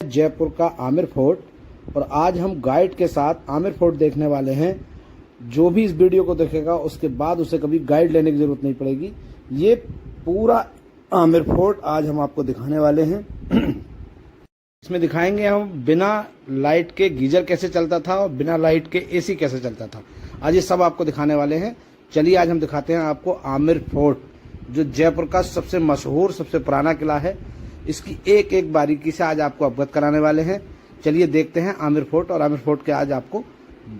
जयपुर का आमिर फोर्ट। और आज हम गाइड के साथ आमिर फोर्ट देखने वाले हैं। जो भी इस वीडियो को देखेगा उसके बाद उसे कभी गाइड लेने की जरूरत नहीं पड़ेगी। ये पूरा आमिर फोर्ट आज हम आपको दिखाने वाले हैं। इसमें दिखाएंगे हम बिना लाइट के गीजर कैसे चलता था और बिना लाइट के एसी कैसे चलता था। आज ये सब आपको दिखाने वाले हैं। चलिए आज हम दिखाते हैं आपको आमिर फोर्ट, जो जयपुर का सबसे मशहूर सबसे पुराना किला है। इसकी एक एक बारीकी से आज आपको अवगत कराने वाले हैं। चलिए देखते हैं आमिर फोर्ट। और आमिर फोर्ट के आज आपको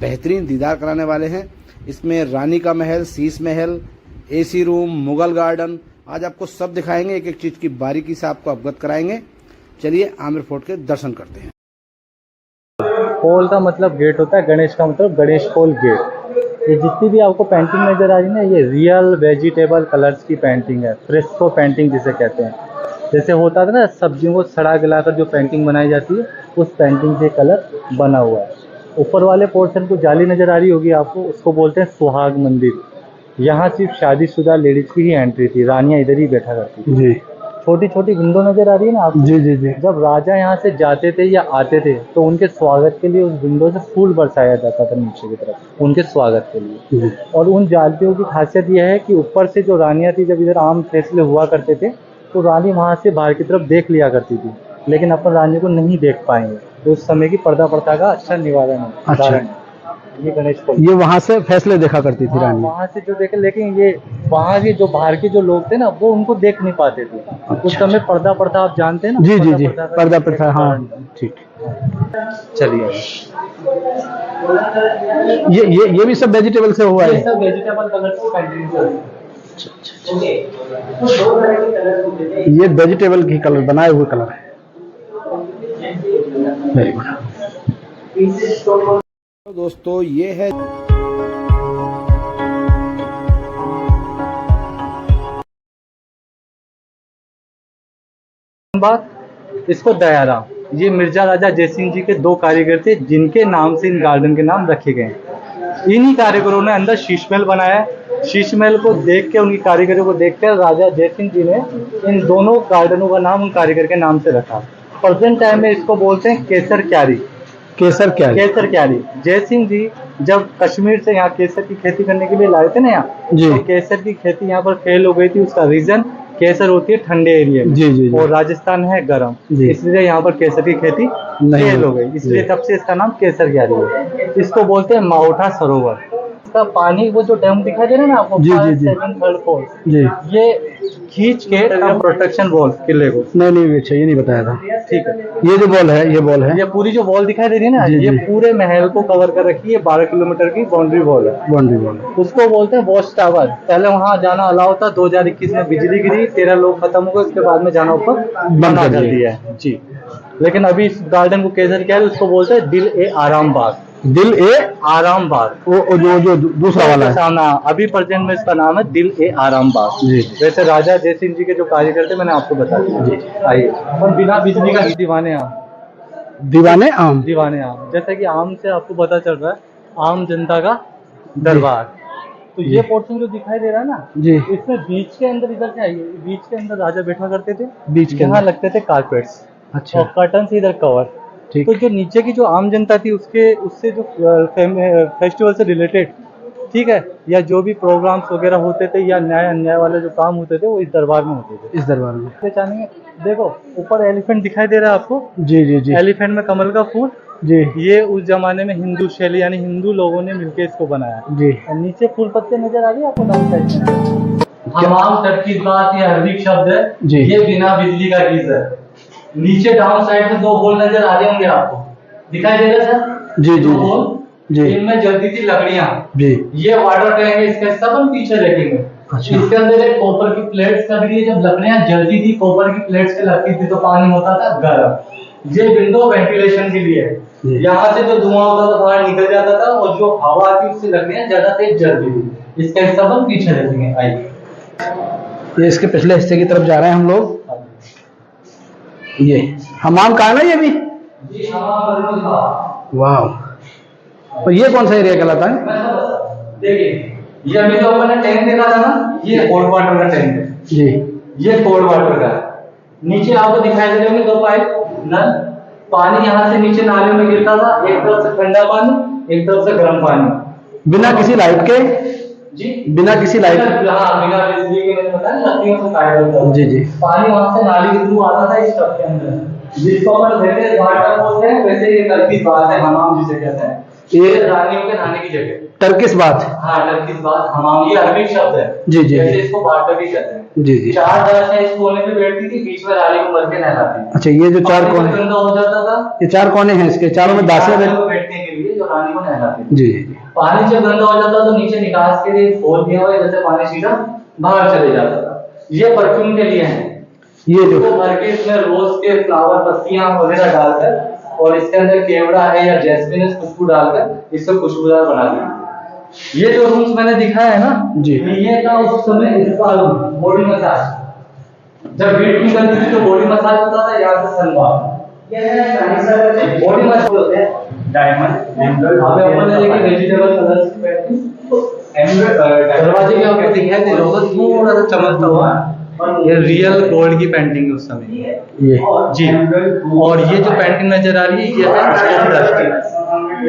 बेहतरीन दीदार कराने वाले हैं। इसमें रानी का महल, Sheesh Mahal, AC room, Mughal garden, आज आपको सब दिखाएंगे। एक एक चीज की बारीकी से आपको अवगत कराएंगे। चलिए आमिर फोर्ट के दर्शन करते हैं। पोल का मतलब गेट होता है, गणेश का मतलब गणेश पोल गेट। ये जितनी भी आपको पेंटिंग नजर आ रही है ना, ये रियल वेजिटेबल कलर्स की पेंटिंग है, फ्रेस्को पेंटिंग जिसे कहते हैं। जैसे होता था ना सब्जियों को सड़ा गलाकर जो पेंटिंग बनाई जाती है, उस पेंटिंग से कलर बना हुआ है। ऊपर वाले पोर्शन को जाली नजर आ रही होगी आपको, उसको बोलते हैं सुहाग मंदिर। यहाँ सिर्फ शादीशुदा लेडीज की ही एंट्री थी, रानियां इधर ही बैठा करती थी। जी। छोटी छोटी विंडो नजर आ रही है ना आपको? जी जी जी। जब राजा यहाँ से जाते थे या आते थे तो उनके स्वागत के लिए उस विंडो से फूल बरसाया जाता था नीचे की तरफ, उनके स्वागत के लिए। और उन जालियों की खासियत यह है कि ऊपर से जो रानियां थी, जब इधर आम फैसले हुआ करते थे तो रानी वहाँ से बाहर की तरफ देख लिया करती थी, लेकिन अपन रानी को नहीं देख पाएंगे। तो उस समय की पर्दा प्रथा का अच्छा निवारण है। अच्छा। ये गणेश पोल, ये वहाँ से फैसले देखा करती थी रानी, वहाँ से जो देखे। लेकिन ये वहाँ के जो बाहर के जो लोग थे ना, वो उनको देख नहीं पाते थे। उस समय पर्दा प्रथा आप जानते हैं ना? जी जी जी, पर्दा प्रथा। हाँ ठीक। चलिए, ये भी सब वेजिटेबल से हुआ है। ये सब वेजिटेबल कलर्स की पेंटिंग है। ये वेजिटेबल की कलर बनाए हुए कलर है। Very good. दोस्तों ये है बात, इसको दयाराम, ये मिर्जा राजा जयसिंह जी के दो कारीगर थे, जिनके नाम से इन गार्डन के नाम रखे गए। इन्हीं कारीगरों ने अंदर शीश महल बनाया। शीश महल को देख के, उनकी कारीगरों को देखकर राजा जयसिंह जी ने इन दोनों गार्डनों का नाम उन कारीगर के नाम से रखा। प्रेजेंट टाइम में इसको बोलते हैं केसर क्यारी। केसर क्यारी। जयसिंह जी जब कश्मीर से यहाँ केसर की खेती करने के लिए लाए थे ना यहाँ, तो केसर की खेती यहाँ पर फेल हो गई थी। उसका रीजन, केसर होती है ठंडे एरिया में, जी, और राजस्थान है गर्म, इसलिए यहाँ पर केसर की खेती फेल हो गई। इसलिए तब से इसका नाम केसर क्यारी है। इसको बोलते हैं माओठा सरोवर। इसका पानी, वो जो डैम दिखाई दे रहा है ना आपको, 7th फ्लोर, ये खींच के प्रोटेक्शन वॉल किले को। नहीं अच्छा, ये नहीं बताया था। ठीक है, ये जो वॉल है, ये पूरी जो वॉल दिखाई दे रही है ना, ये पूरे महल को कवर कर रखी है। 12 किलोमीटर की बाउंड्री वॉल है। उसको बोलते हैं वॉच टावर। पहले वहाँ जाना अलाउ था, 2021 में बिजली गिरी, 13 लोग खत्म हो गए, उसके बाद में जाना ऊपर बंद कर दिया है जी। लेकिन अभी इस गार्डन को केसर क्या है, उसको बोलते हैं दिल ए आराम बाग। दिल ए आराम बाग, वो जो दूसरा वाला है सामना। अभी प्रेजेंट में इसका नाम है दिल ए आराम बाग। वैसे राजा जयसिंह जी के जो कारीगर थे, मैंने आपको बता दिया। आइए, और बिना बिजली का दीवाने आम। जैसा कि आम से आपको पता चल रहा है, आम जनता का दरबार। तो ये पोर्शन जो दिखाई दे रहा है ना जी, इसमें बीच के अंदर, इधर से आइए, बीच के अंदर राजा बैठा करते थे। बीच के यहाँ लगते थे कारपेट्स। अच्छा। और कर्टन से इधर कवर। तो जो नीचे की जो आम जनता थी, उससे जो फेस्टिवल से रिलेटेड, ठीक है, या जो भी प्रोग्राम्स वगैरह होते थे या न्याय अन्याय वाले जो काम होते थे, वो इस दरबार में होते थे। इस दरबार में पहचानेंगे, देखो ऊपर एलिफेंट दिखाई दे रहा है आपको? जी। एलिफेंट में कमल का फूल जी। ये उस जमाने में हिंदू शैली, यानी हिंदू लोगों ने मिलकर इसको बनाया जी। और नीचे फूल पत्ते नजर आ रही है आपको डाउन साइड में? तमाम तक की बात, ये हार्दिक शब्द है जी। ये बिना बिजली का गीजर। नीचे डाउन साइड में 2 होल नजर आ रहे होंगे आपको, दिखाई दे रहा है सर? जी। इनमें जलती थी लकड़ियां जी। ये वाटर टैंक है, इसका सब हम पीछे रखेंगे। अच्छा। इसके अंदर एक कॉपर की प्लेट्स लग रही है। जब लकड़ियां जलती थी, कॉपर की प्लेट्स पे लगती थी, तो पानी होता था गर्म। ये विंडो वेंटिलेशन के लिए है। यहाँ से जो धुआं होता था बाहर निकल जाता था, और जो हवा आती उससे लकड़ियां ज्यादा तेज जलती थी। इसका हिस्सा हम पीछे रखेंगे। आइए, ये इसके पिछले हिस्से की तरफ जा रहे हैं हम लोग। ये हमाम का है ना, ये भी जी, वाह। और ये कौन सा एरिया कहलाता है? देखिए, ये अभी तो अपन ने टैंक देखा था ना, ये कोल्ड वाटर का टैंक है जी। ये कोल्ड वाटर का है। नीचे आपको दिखाई दे रहे होंगे 2 पाइप नल, पानी यहाँ से नीचे नाले में गिरता था, एक तरफ से ठंडा पानी, एक तरफ से गर्म पानी, बिना किसी लाइट के? जी बिना किसी लाइट? हाँ, बिना बिजली के, मैंने बताया लकड़ियों से काटा होता था। जी जी। पानी वहां से नाली के थ्रू आता था इस टब के अंदर, जिसको अपन कहते हैं वाटर बोलते हैं, वैसे ये टर्किश बात है, हमाम जिसे कहते हैं, ये रानियों के नहाने की जगह। टर्किश बात? हाँ, टर्किश बात, हमाम, ये अरबी शब्द है। जी जी। जैसे इसको बात भी कहते हैं। जी जी। 4 दाशें इस कोने पे बैठती थी, बीच में रानी को मर के नहलाती थी। अच्छा, ये जो 4 कोने गंदा हो जाता था, ये 4 कोने हैं इसके, चारों में दासें बैठने के लिए, जो रानी को नहलाती थी। जी जी। पानी जब गंदा हो जाता तो नीचे निकास के लिए खोल दिया हुआ है, जैसे पानी सीधा बाहर चले जाता था। ये परफ्यूम के लिए है, ये जो भर के इसमें रोज के फ्लावर, पत्तियां वगैरह डालकर, और इसके अंदर केवड़ा है या जैस्मिन खुशबू डालकर इसको खुशबूदार बना दिया। ये जो रूम्स मैंने दिखाया है ना जी, ये था उस समय इसका बॉडी मसाज। जब हीट निकलती थी तो बॉडी मसाज होता था, यहाँ से सनबाथ। ये है बॉडी मसाज होते हैं, डायमंड एंगल। अबे अपन ने देखी वेजिटेबल कलर्स की पेंटिंग, दरवाजे के आपको दिखाई दे रहा होगा थोड़ा सा चमकता हुआ, ये रियल गोल्ड की पेंटिंग है उस समय ये जी। और ये जो पेंटिंग नजर आ रही है, ये है stone dust.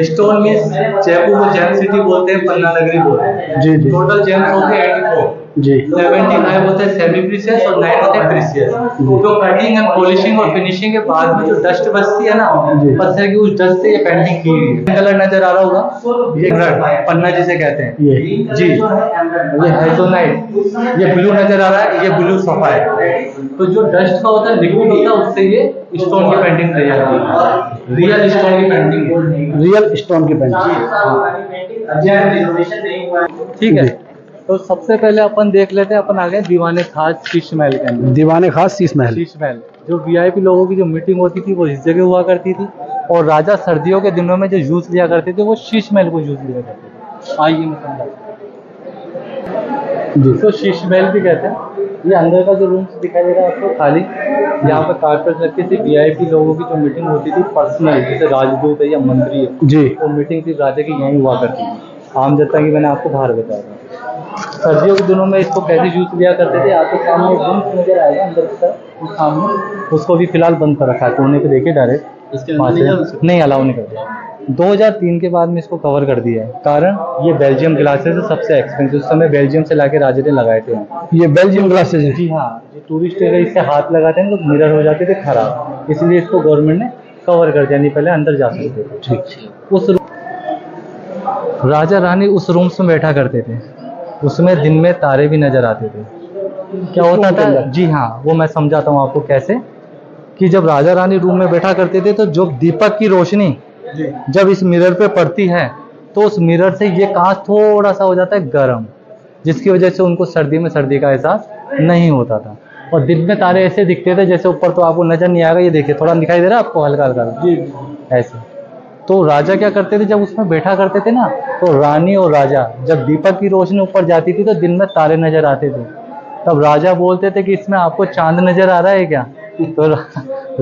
Stone means Jaipur को जेम सिटी बोलते हैं, पन्ना नगरी बोलते हैं। जी जी। टोटल जेम्स होते हैं 84 जी। 75 होते हैं सेमी प्रीशियस और 9 होते हैं प्रीशियस। तो कटिंग एंड पॉलिशिंग और फिनिशिंग के बाद में जो डस्ट बचती है ना पत्थर की, उस डस्ट से ये पेंटिंग की हुई है। कलर नजर आ रहा होगा, ये पन्ना जिसे कहते हैं ये जी। ये हेज़ोनाइट, ये ब्लू नजर आ रहा है, ये ब्लू सफायर। तो जो डस्ट का होता है, लिक्विड होता है, उससे ये स्टोन की पेंटिंग तैयार होती है। रियल स्टोन की पेंटिंग, रियल स्टोन की पेंटिंग। ठीक है। तो सबसे पहले अपन देख लेते हैं, अपन आ गए दीवाने खास शीश महल के अंदर। दीवाने खास शीश महल। शीश महल जो वीआईपी लोगों की जो मीटिंग होती थी वो इस जगह हुआ करती थी, और राजा सर्दियों के दिनों में जो जूस लिया करते थे वो शीश महल को जूस लिया करते थे। आइए मैं समझाता हूं। तो शीश महल भी कहते हैं। ये अंदर का जो रूम दिखाई दे रहा है आपको खाली, यहाँ पे कारपेट रखे थे। वीआईपी लोगों की जो मीटिंग होती थी पर्सनल, जैसे राजदूत है या मंत्री है जी, वो मीटिंग थी राजा की यहीं हुआ करती थी। आम जनता की मैंने आपको बाहर बताया था। सर्दियों के दिनों में इसको कैसे यूज लिया करते थे, आपके सामने एक रूम नजर आएगा अंदर की तरफ, उस सामने उसको भी फिलहाल बंद कर रखा है, कोने पे देखिए डायरेक्ट नहीं अलाउ नहीं करते। 2003 के बाद में इसको कवर कर दिया है, कारण ये बेल्जियम ग्लासेस है, सबसे एक्सपेंसिव। उस समय बेल्जियम से लाके राजा ने लगाए थे। ये बेल्जियम ग्लासेस है? जी हाँ। जो टूरिस्ट अगर इससे हाथ लगाते हैं तो मिरर हो जाते थे खराब, इसलिए इसको गवर्नमेंट ने कवर कर दिया, नहीं पहले अंदर जा सकते थे। ठीक। उस राजा रानी उस रूम्स में बैठा करते थे, उसमें दिन में तारे भी नजर आते थे। क्या होता था? जी हाँ, वो मैं समझाता हूँ आपको कैसे। कि जब राजा रानी रूम में बैठा करते थे तो जो दीपक की रोशनी जब इस मिरर पे पड़ती है तो उस मिरर से ये कांच थोड़ा सा हो जाता है गर्म, जिसकी वजह से उनको सर्दी में सर्दी का एहसास नहीं होता था। और दिन में तारे ऐसे दिखते थे जैसे ऊपर तो आपको नजर नहीं आएगा, ये देखिए थोड़ा दिखाई दे रहा है आपको हल्का हल्का जी ऐसे। तो राजा क्या करते थे, जब उसमें बैठा करते थे ना, तो रानी और राजा जब दीपक की रोशनी ऊपर जाती थी तो दिन में तारे नजर आते थे। तब राजा बोलते थे कि इसमें आपको चांद नजर आ रहा है क्या? तो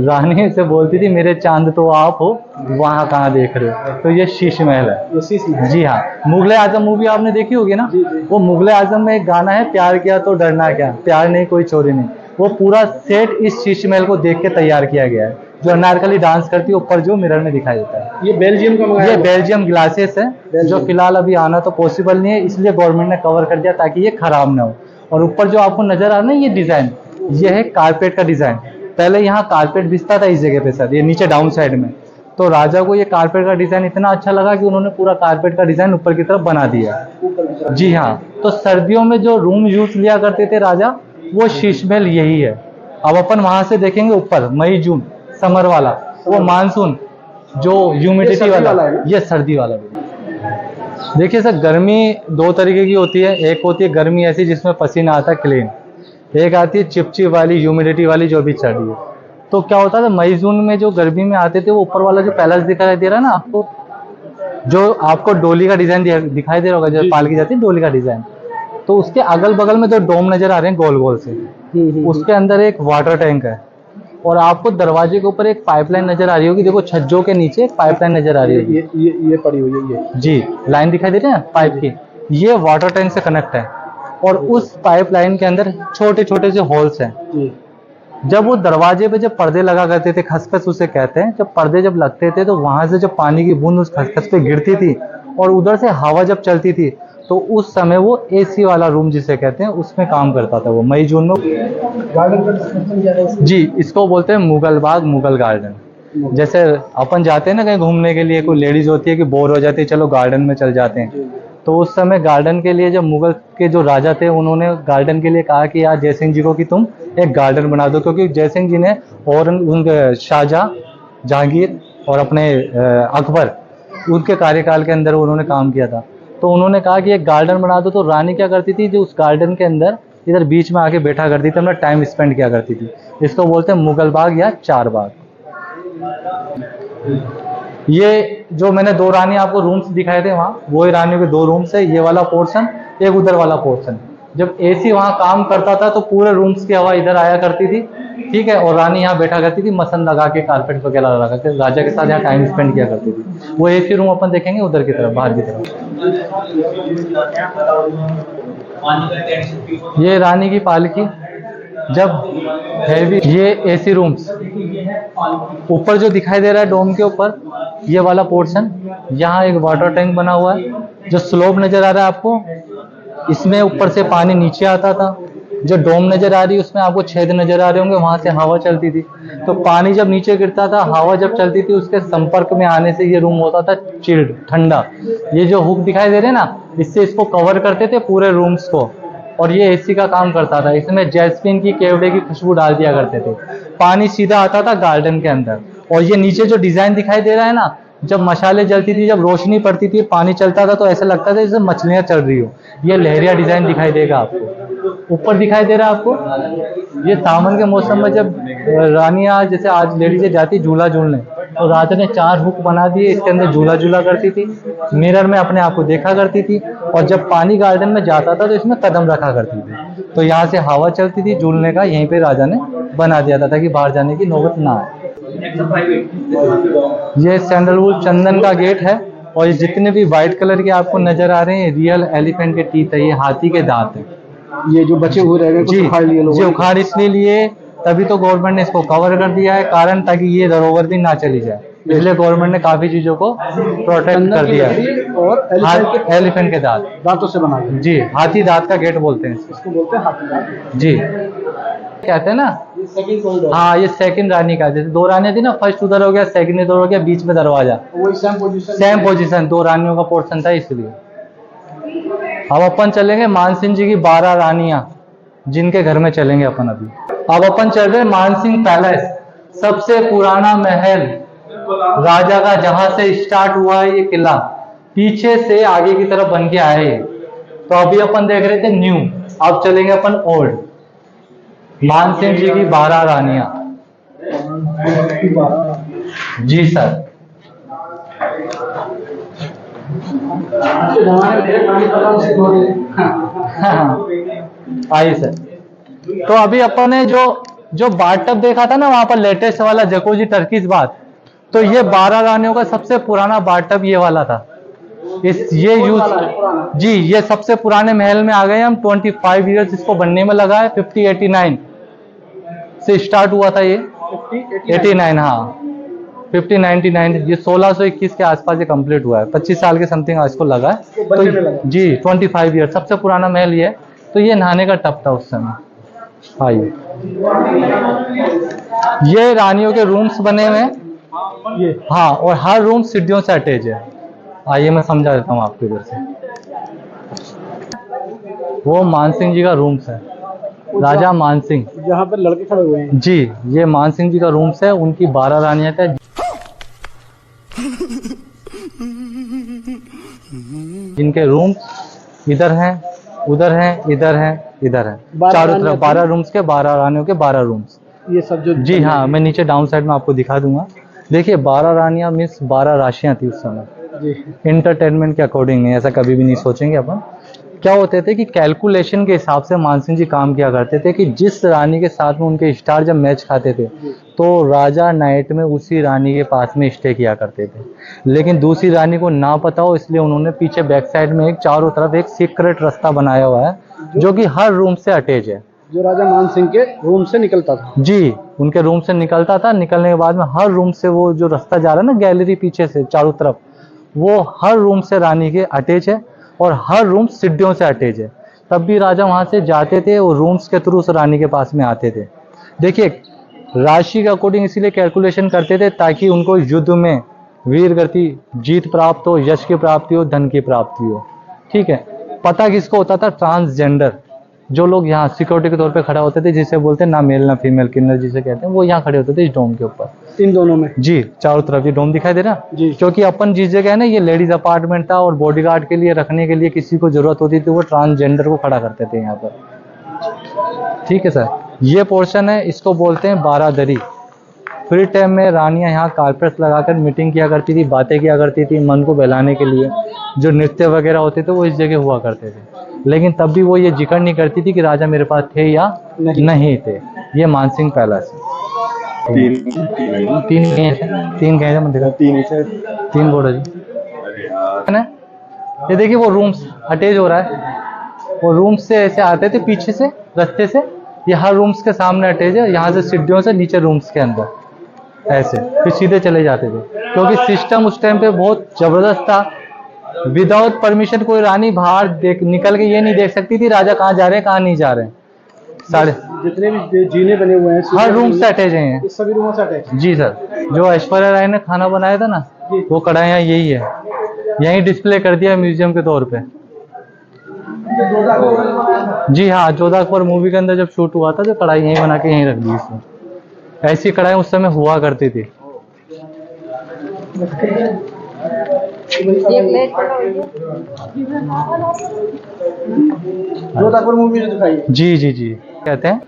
रानी से बोलती थी मेरे चांद तो आप हो, वहाँ कहाँ देख रहे हो? तो ये शीश महल है। जी हाँ। मुगले आजम मूवी आपने देखी होगी ना, वो मुगले आजम में एक गाना है, प्यार किया तो डरना क्या, प्यार नहीं कोई चोरी नहीं। वो पूरा सेट इस शीश महल को देख के तैयार किया गया है। जो अनारकली डांस करती है ऊपर जो मिरर में दिखाई देता है, ये बेल्जियम का मंगाया? ये बेल्जियम ग्लासेस है, जो फिलहाल अभी आना तो पॉसिबल नहीं है, इसलिए गवर्नमेंट ने कवर कर दिया ताकि ये खराब ना हो। और ऊपर जो आपको नजर आ रहा है ना ये डिजाइन, ये है कारपेट का डिजाइन। पहले यहाँ कारपेट बिछता था इस जगह पे सर, ये नीचे डाउन साइड में। तो राजा को ये कारपेट का डिजाइन इतना अच्छा लगा कि उन्होंने पूरा कारपेट का डिजाइन ऊपर की तरफ बना दिया। जी हाँ। तो सर्दियों में जो रूम यूज लिया करते थे राजा, वो शीश महल यही है। अब अपन वहां से देखेंगे ऊपर, मई जून समर वाला, वो मानसून जो ह्यूमिडिटी वाला, ये सर्दी वाला। देखिए सर, गर्मी दो तरीके की होती है। एक होती है गर्मी ऐसी जिसमें पसीना आता है क्लीन, एक आती है चिपचिप वाली ह्यूमिडिटी वाली जो भी चढ़ी है। तो क्या होता था, मई जून में जो गर्मी में आते थे, वो ऊपर वाला जो पैलेस दिखाई दे रहा है ना आपको, जो आपको डोली का डिजाइन दिखाई दे रहा होगा, जो पालकी जाती है डोली का डिजाइन, तो उसके अगल बगल में जो डोम नजर आ रहे हैं गोल गोल से, उसके अंदर एक वाटर टैंक है। और आपको दरवाजे के ऊपर एक पाइपलाइन नजर आ रही होगी, देखो छज्जों के नीचे एक पाइपलाइन नजर आ रही होगी, ये पड़ी हुई है, ये जी लाइन दिखाई दे रही है पाइप की, ये वाटर टैंक से कनेक्ट है। और उस पाइपलाइन के अंदर छोटे छोटे से होल्स हैं, जब वो दरवाजे पे जब पर्दे लगा करते थे, खसखस उसे कहते हैं, जब पर्दे जब लगते थे तो वहां से जब पानी की बूंद उस खसखस पे गिरती थी और उधर से हवा जब चलती थी, तो उस समय वो एसी वाला रूम जिसे कहते हैं उसमें काम करता था वो मई जून में। जी, इसको बोलते हैं मुगल बाग, मुगल गार्डन। जैसे अपन जाते हैं ना कहीं घूमने के लिए, कोई लेडीज होती है कि बोर हो जाती है, चलो गार्डन में चल जाते हैं, तो उस समय गार्डन के लिए जब मुगल के जो राजा थे उन्होंने गार्डन के लिए कहा कि यार जयसिंह जी को कि तुम एक गार्डन बना दो, क्योंकि जयसिंह जी ने शाहजहां, जहांगीर और अपने अकबर, उनके कार्यकाल के अंदर उन्होंने काम किया था। तो उन्होंने कहा कि एक गार्डन बना दो। तो रानी क्या करती थी, जो उस गार्डन के अंदर इधर बीच में आके बैठा करती थी, अपना टाइम स्पेंड किया करती थी। इसको बोलते हैं मुगल बाग या चार बाग। ये जो मैंने दो रानी आपको रूम्स दिखाए थे वहाँ, वही रानियों के दो रूम्स है, ये वाला पोर्शन, एक उधर वाला पोर्शन। जब एसी वहाँ काम करता था तो पूरे रूम्स की हवा इधर आया करती थी, ठीक है, और रानी यहाँ बैठा करती थी मसन लगा के, कारपेट वगैरह लगा के, राजा के साथ यहाँ टाइम स्पेंड किया करती थी। वो एसी रूम अपन देखेंगे उधर की तरफ, बाहर की तरफ। ये रानी की पालकी जब हैवी, ये एसी रूम्स ऊपर जो दिखाई दे रहा है डोम के ऊपर, ये वाला पोर्शन, यहाँ एक वाटर टैंक बना हुआ है, जो स्लोप नजर आ रहा है आपको, इसमें ऊपर से पानी नीचे आता था। जो डोम नजर आ रही है उसमें आपको छेद नजर आ रहे होंगे, वहां से हवा चलती थी। तो पानी जब नीचे गिरता था, हवा जब चलती थी, उसके संपर्क में आने से ये रूम होता था चिल्ड, ठंडा। ये जो हुक दिखाई दे रहे हैं ना, इससे इसको कवर करते थे पूरे रूम्स को, और ये एसी का काम करता था। इसमें जैस्मिन की, केवड़े की खुशबू डाल दिया करते थे। पानी सीधा आता था गार्डन के अंदर। और ये नीचे जो डिजाइन दिखाई दे रहा है ना, जब मशाले जलती थी, जब रोशनी पड़ती थी, पानी चलता था, तो ऐसा लगता था जैसे मछलियां चल रही हो। ये लहरिया डिजाइन दिखाई देगा आपको। ऊपर दिखाई दे रहा है आपको, ये सावन के मौसम में जब रानियां, जैसे आज लेडीजें जाती झूला झूलने, तो राजा ने 4 हुक बना दिए, इसके अंदर झूला झूला करती थी, मिरर में अपने आप को देखा करती थी, और जब पानी गार्डन में जाता था तो इसमें कदम रखा करती थी। तो यहाँ से हवा चलती थी झूलने का, यहीं पे राजा ने बना दिया था ताकि बाहर जाने की नौबत ना आए। ये सैंडलवुड चंदन का गेट है, और ये जितने भी व्हाइट कलर के आपको नजर आ रहे हैं, रियल एलिफेंट के टीथ है, ये हाथी के दांत है। ये जो बचे हुए रह गए कुछ उखाड़ लिए लोगों ने। उखाड़ इसलिए लिए, तभी तो गवर्नमेंट ने इसको कवर कर दिया है, कारण ताकि ये धरोहर भी ना चली जाए, इसलिए गवर्नमेंट ने काफी चीजों को प्रोटेक्ट कर दिया है। और एलिफेंट के दांतों से बना दिया। जी, हाथी दांत का गेट बोलते हैं इसको बोलते हैं हाथी दांत। जी, कहते हैं ना। हाँ, ये सेकंड रानी का, जैसे 2 रानियां थी ना, फर्स्ट उधर हो गया, सेकंड इधर हो गया, बीच में दरवाजा, वही सेम पोजीशन 2 रानियों का पोर्शन था, इसलिए। अब अपन चलेंगे मानसिंह जी की 12 रानियां, जिनके घर में चलेंगे अपन अभी। अब अपन चल रहे मानसिंह पैलेस, सबसे पुराना महल राजा का, जहां से स्टार्ट हुआ है ये किला, पीछे से आगे की तरफ बन के आए ये। तो अभी अपन देख रहे थे न्यू, अब चलेंगे अपन ओल्ड। मानसिंह जी की 12 रानियां। जी सर। आइए सर। तो अभी अपन ने जो बाथटब देखा था ना वहां पर, लेटेस्ट वाला जकूजी टर्किश बाथ, तो ये 12 रानियों का सबसे पुराना बाथटब ये वाला था। ये सबसे पुराने महल में आ गए हम। 25 ईयर्स इसको बनने में लगा है। 5089 से स्टार्ट हुआ था ये। 89, हाँ 5099, ये 1621 के आसपास ये कंप्लीट हुआ है। 25 साल के समथिंग इसको लगा है। तो जी 25 ईयर, सबसे पुराना महल ये है। तो ये नहाने का टब था उस समय। आइए, ये रानियों के रूम्स बने हुए हैं ये, हाँ, और हर रूम सीढ़ियों से अटैच है। आइए मैं समझा देता हूँ आपको इधर से। वो मानसिंह जी का रूम्स है, राजा मानसिंह, जहाँ पर लड़के खड़े हुए हैं। जी, ये मानसिंह जी का रूम्स है। उनकी 12 रानियां थे, जिनके रूम्स इधर हैं, उधर हैं, इधर हैं, इधर हैं, चारों तरफ 12 रूम्स के, 12 रानियों के 12 रूम्स। ये सब जो, जी हाँ, मैं नीचे डाउन साइड में आपको दिखा दूंगा। देखिए 12 रानियां मीन्स 12 राशियां थी उस समय। इंटरटेनमेंट के अकॉर्डिंग नहीं, ऐसा कभी भी नहीं सोचेंगे अपन। क्या होते थे कि कैलकुलेशन के हिसाब से मानसिंह जी काम किया करते थे कि जिस रानी के साथ में उनके स्टार जब मैच खाते थे तो राजा नाइट में उसी रानी के पास में स्टे किया करते थे। लेकिन दूसरी रानी को ना पता हो, इसलिए उन्होंने पीछे बैक साइड में एक चारों तरफ एक सीक्रेट रास्ता बनाया हुआ है, जो कि हर रूम से अटैच है। जो राजा मान सिंह के रूम से निकलता था। जी, उनके रूम से निकलता था। निकलने के बाद में हर रूम से वो जो रास्ता जा रहा है ना गैलरी पीछे से चारों तरफ, वो हर रूम से रानी के अटैच है और हर रूम सीढ़ियों से अटैच है। तब भी राजा वहां से जाते थे और रूम्स के थ्रू उस रानी के पास में आते थे। देखिए, राशि के अकॉर्डिंग इसीलिए कैलकुलेशन करते थे ताकि उनको युद्ध में वीर गति जीत प्राप्त हो, यश की प्राप्ति हो, धन की प्राप्ति हो। ठीक है। पता किसको होता था? ट्रांसजेंडर, जो लोग यहाँ सिक्योरिटी के तौर पे खड़ा होते थे, जिसे बोलते हैं ना मेल ना फीमेल, किन्नर जिसे कहते हैं, वो यहाँ खड़े होते थे इस डोम के ऊपर। इन दोनों में? जी, चारों तरफ ये डोम दिखाई दे रहा जी। क्योंकि अपन जिस जगह है ना, ये लेडीज अपार्टमेंट था और बॉडीगार्ड के लिए रखने के लिए किसी को जरूरत होती थी वो ट्रांसजेंडर को खड़ा करते थे यहाँ पर। ठीक है सर, ये पोर्शन है, इसको बोलते हैं बारादरी। फ्री टाइम में रानियां यहाँ कारपेट्स लगाकर मीटिंग किया करती थी, बातें किया करती थी मन को बहलाने के लिए। जो नृत्य वगैरह होते थे वो इस जगह हुआ करते थे, लेकिन तब भी वो ये जिक्र नहीं करती थी कि राजा मेरे पास थे या नहीं थे। ये मानसिंह पैलेस तीन बोर्ड है ना। ये देखिए वो रूम्स अटैच हो रहा है, वो रूम्स से ऐसे आते थे पीछे से रास्ते से, ये हर रूम्स के सामने अटैच है। यहाँ से सीढ़ियों से नीचे रूम्स के अंदर ऐसे फिर सीधे चले जाते थे, क्योंकि सिस्टम उस टाइम पे बहुत जबरदस्त था। विदाउट परमिशन कोई रानी बाहर निकल के ये नहीं देख सकती थी राजा कहाँ जा रहे हैं कहाँ नहीं जा रहे हैं। सारे जितने भी जीने बने हुए हैं हर रूम से अटैच हैं, सभी रूमों से अटैच। जी सर, जो ऐश्वर्या राय ने खाना बनाया था ना, वो कढ़ाइयाँ यही है, यही डिस्प्ले कर दिया म्यूजियम के तौर पे। जी हाँ, जोधा अकबर मूवी के अंदर जब शूट हुआ था तो कढ़ाई यहीं बना के यहीं रख दी इसने। ऐसी कढ़ाई उस समय हुआ करती थी। जोधा अकबर मूवी जो दिखाई है। जी जी जी, कहते हैं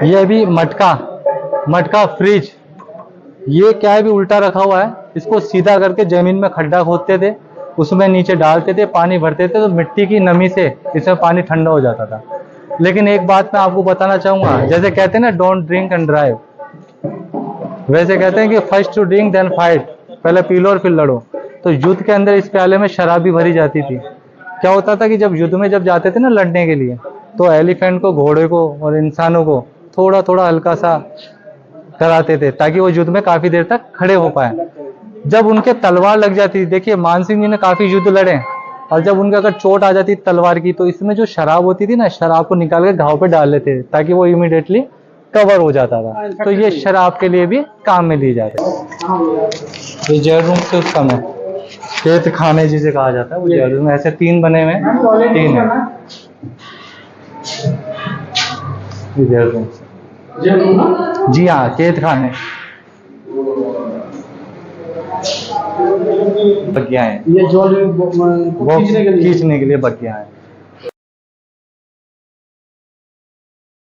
ये भी मटका फ्रिज, ये क्या है भी उल्टा रखा हुआ है। इसको सीधा करके जमीन में खड्डा खोदते थे, उसमें नीचे डालते थे, पानी भरते थे, तो मिट्टी की नमी से इसमें पानी ठंडा हो जाता था। लेकिन एक बात मैं आपको बताना चाहूंगा, जैसे कहते हैं ना डोंट ड्रिंक एंड ड्राइव, वैसे कहते हैं कि first to drink then fight, पहले पी लो और फिर लड़ो। तो युद्ध के अंदर इस प्याले में शराब भी भरी जाती थी। क्या होता था कि जब युद्ध में जब जाते थे ना लड़ने के लिए, तो एलिफेंट को, घोड़े को और इंसानों को थोड़ा थोड़ा हल्का सा कराते थे ताकि वो युद्ध में काफी देर तक खड़े हो पाए। जब उनके तलवार लग जाती थी, देखिए मानसिंह जी ने काफी युद्ध लड़े, और जब उनके अगर चोट आ जाती तलवार की, तो इसमें जो शराब होती थी ना, शराब को निकाल के घाव पे डाल लेते थे ताकि वो इमीडिएटली कवर हो जाता था। तो ये शराब के लिए भी काम में ली जाती है। ये जेल रूम से उस समय खेत खाने जिसे कहा जाता है, वो जेल रूम ऐसे 3 बने हुए हैं, 3 है ये जेल रूम। जी हाँ, खेत खाने बगिया है, ये जो खींचने के लिए बगिया है।